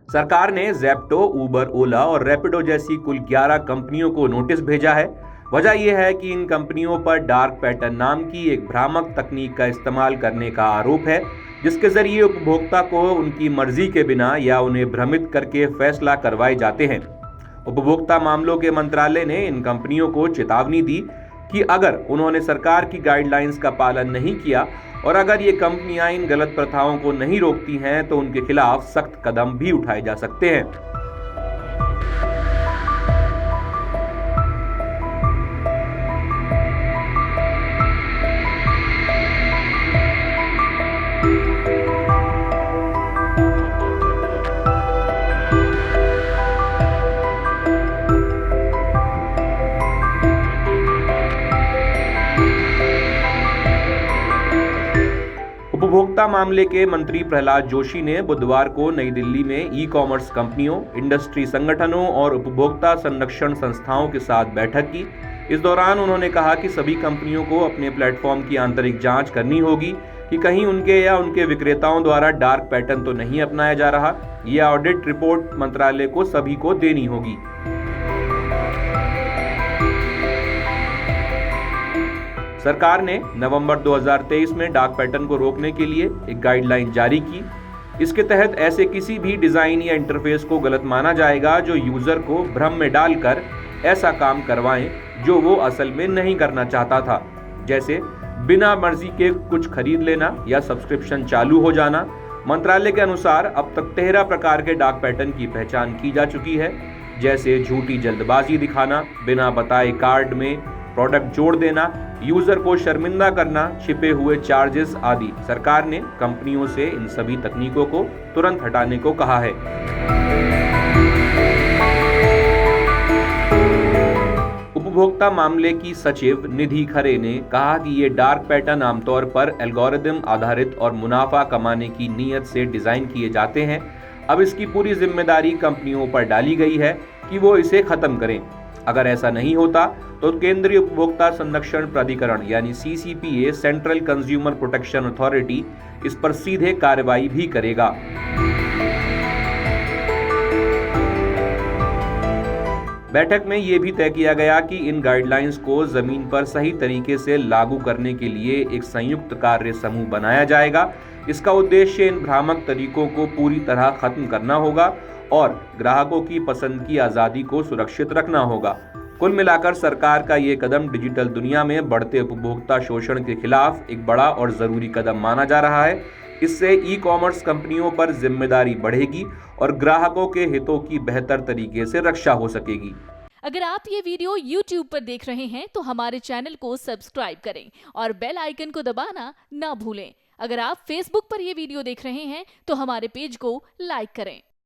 सरकार ने ज़ेप्टो, उबर, ओला और रैपिडो जैसी कुल 11 कंपनियों को नोटिस भेजा है। वजह यह है कि इन कंपनियों पर डार्क पैटर्न नाम की एक भ्रामक तकनीक का इस्तेमाल करने का आरोप है, जिसके जरिए उपभोक्ता को उनकी मर्जी के बिना या उन्हें भ्रमित करके फैसला करवाए जाते हैं। उपभोक्ता मामलों के मंत्रालय ने इन कंपनियों को चेतावनी दी कि अगर उन्होंने सरकार की गाइडलाइंस का पालन नहीं किया और अगर ये कंपनियां इन गलत प्रथाओं को नहीं रोकती हैं तो उनके खिलाफ सख्त कदम भी उठाए जा सकते हैं। उपभोक्ता मामले के मंत्री प्रहलाद जोशी ने बुधवार को नई दिल्ली में ई कॉमर्स कंपनियों, इंडस्ट्री संगठनों और उपभोक्ता संरक्षण संस्थाओं के साथ बैठक की। इस दौरान उन्होंने कहा कि सभी कंपनियों को अपने प्लेटफॉर्म की आंतरिक जांच करनी होगी कि कहीं उनके या उनके विक्रेताओं द्वारा डार्क पैटर्न तो नहीं अपनाया जा रहा। यह ऑडिट रिपोर्ट मंत्रालय को सभी को देनी होगी। सरकार ने नवंबर 2023 में डार्क पैटर्न को रोकने के लिए एक गाइडलाइन जारी की। इसके तहत ऐसे किसी भी डिजाइन या इंटरफेस को गलत माना जाएगा जो यूजर को भ्रम में डालकर ऐसा काम करवाएं जो वो असल में नहीं करना चाहता था, जैसे बिना मर्जी के कुछ खरीद लेना या सब्सक्रिप्शन चालू हो जाना। मंत्रालय के अनुसार अब तक 13 प्रकार के डार्क पैटर्न की पहचान की जा चुकी है, जैसे झूठी जल्दबाजी दिखाना, बिना बताए कार्ड में प्रोडक्ट जोड़ देना, यूजर को शर्मिंदा करना, छिपे हुए चार्जेस आदि। सरकार ने कंपनियों से इन सभी तकनीकों को तुरंत हटाने को कहा है। उपभोक्ता मामले की सचिव निधि खरे ने कहा कि ये डार्क पैटर्न आमतौर पर एल्गोरिदम आधारित और मुनाफा कमाने की नीयत से डिजाइन किए जाते हैं। अब इसकी पूरी जिम्मेदारी कंपनियों पर डाली गई है कि वो इसे खत्म करें। अगर ऐसा नहीं होता तो केंद्रीय उपभोक्ता संरक्षण प्राधिकरण यानी CCPA, central consumer protection authority, इस पर सीधे कार्रवाई भी करेगा। बैठक में यह भी तय किया गया कि इन गाइडलाइंस को जमीन पर सही तरीके से लागू करने के लिए एक संयुक्त कार्य समूह बनाया जाएगा। इसका उद्देश्य इन भ्रामक तरीकों को पूरी तरह खत्म करना होगा और ग्राहकों की पसंद की आज़ादी को सुरक्षित रखना होगा। कुल मिलाकर सरकार का ये कदम डिजिटल दुनिया में बढ़ते उपभोक्ता शोषण के खिलाफ एक बड़ा और ज़रूरी कदम माना जा रहा है। इससे ई कॉमर्स कंपनियों पर जिम्मेदारी बढ़ेगी और ग्राहकों के हितों की बेहतर तरीके से रक्षा हो सकेगी। अगर आप ये वीडियो YouTube पर देख रहे हैं तो हमारे चैनल को सब्सक्राइब करें और बेल आइकन को दबाना ना भूलें। अगर आप Facebook पर ये वीडियो देख रहे हैं तो हमारे पेज को लाइक करें।